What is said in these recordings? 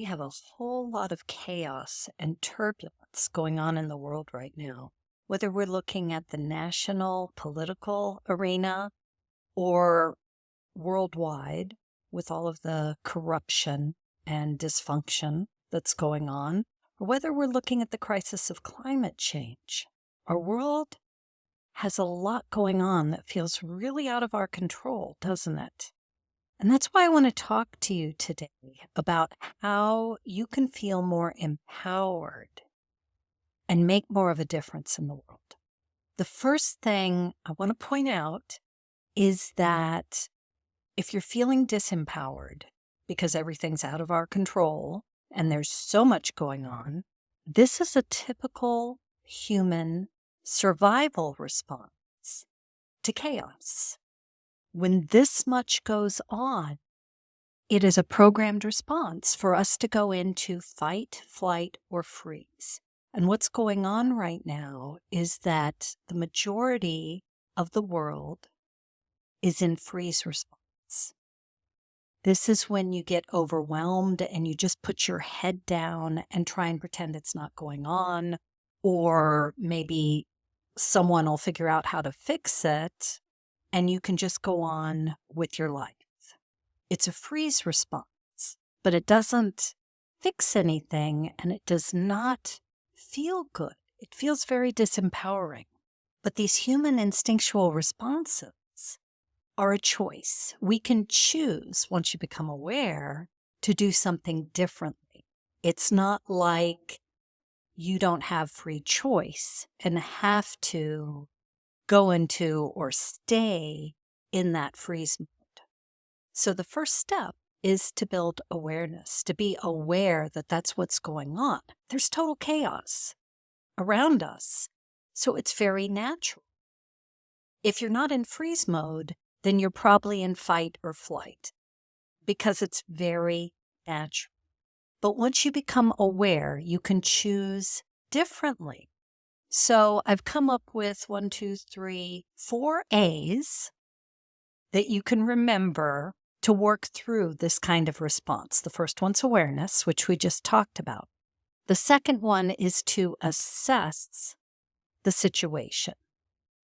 we have a whole lot of chaos and turbulence going on in the world right now. Whether we're looking at the national political arena or worldwide with all of the corruption and dysfunction that's going on, or whether we're looking at the crisis of climate change, our world has a lot going on that feels really out of our control, doesn't it? And that's why I want to talk to you today about how you can feel more empowered and make more of a difference in the world. The first thing I want to point out is that if you're feeling disempowered because everything's out of our control and there's so much going on, this is a typical human survival response to chaos. When this much goes on, it is a programmed response for us to go into fight, flight, or freeze. And what's going on right now is that the majority of the world is in freeze response. This is when you get overwhelmed and you just put your head down and try and pretend it's not going on, or maybe someone will figure out how to fix it and you can just go on with your life. It's a freeze response, but it doesn't fix anything and it does not feel good. It feels very disempowering. But these human instinctual responses are a choice. We can choose, once you become aware, to do something differently. It's not like you don't have free choice and have to go into or stay in that freeze mode. So the first step is to build awareness, to be aware that that's what's going on. There's total chaos around us, so it's very natural. If you're not in freeze mode, then you're probably in fight or flight because it's very natural. But once you become aware, you can choose differently. So I've come up with 4 A's that you can remember to work through this kind of response. The first one's awareness, which we just talked about. The second one is to assess the situation.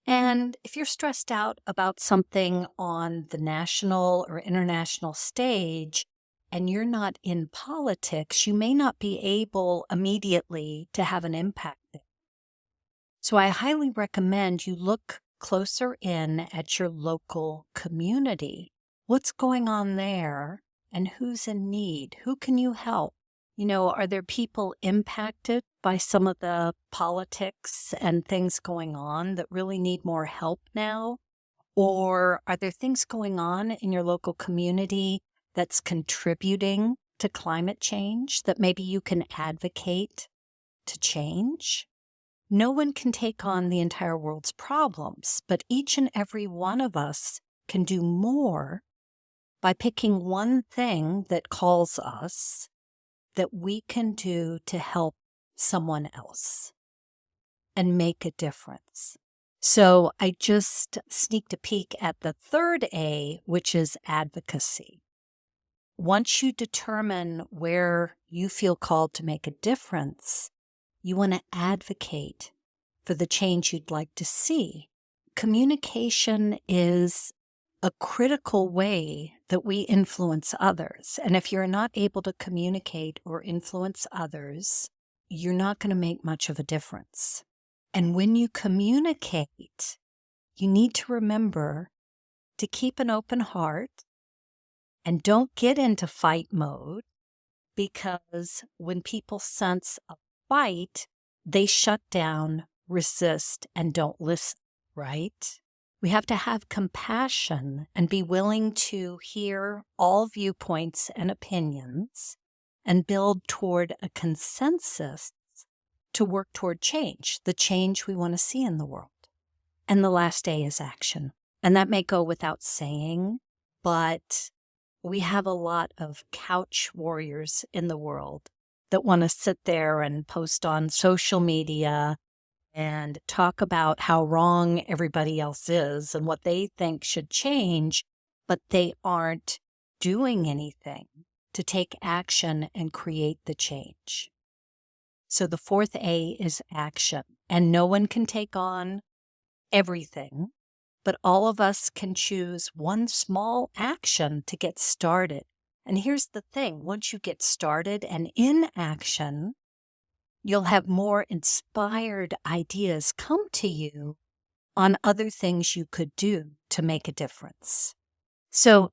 And if you're stressed out about something on the national or international stage and you're not in politics, you may not be able immediately to have an impact there. So I highly recommend you look closer in at your local community. What's going on there and who's in need? Who can you help? Are there people impacted by some of the politics and things going on that really need more help now? Or are there things going on in your local community that's contributing to climate change that maybe you can advocate to change? No one can take on the entire world's problems, but each and every one of us can do more by picking one thing that calls us that we can do to help someone else and make a difference. So I just sneaked a peek at the third A, which is advocacy. Once you determine where you feel called to make a difference, you want to advocate for the change you'd like to see. Communication is a critical way that we influence others. And if you're not able to communicate or influence others, you're not going to make much of a difference. And when you communicate, you need to remember to keep an open heart and don't get into fight mode, because when people sense a fight, they shut down, resist, and don't listen, right? We have to have compassion and be willing to hear all viewpoints and opinions and build toward a consensus to work toward change, the change we want to see in the world. And the last A is action. And that may go without saying, but we have a lot of couch warriors in the world that want to sit there and post on social media and talk about how wrong everybody else is and what they think should change, but they aren't doing anything to take action and create the change. So the fourth A is action. And no one can take on everything, but all of us can choose one small action to get started. And here's the thing, once you get started and in action, you'll have more inspired ideas come to you on other things you could do to make a difference. So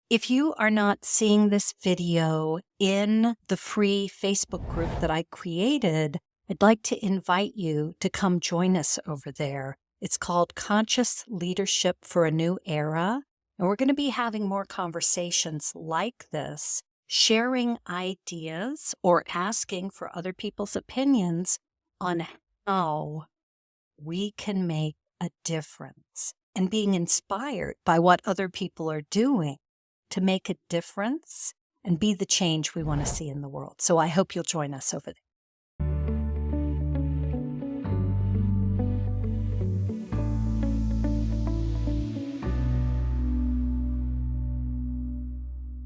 if you are not seeing this video in the free Facebook group that I created, I'd like to invite you to come join us over there. It's called Conscious Leadership for a New Era. And we're going to be having more conversations like this, sharing ideas or asking for other people's opinions on how we can make a difference and being inspired by what other people are doing to make a difference and be the change we want to see in the world. So I hope you'll join us over there.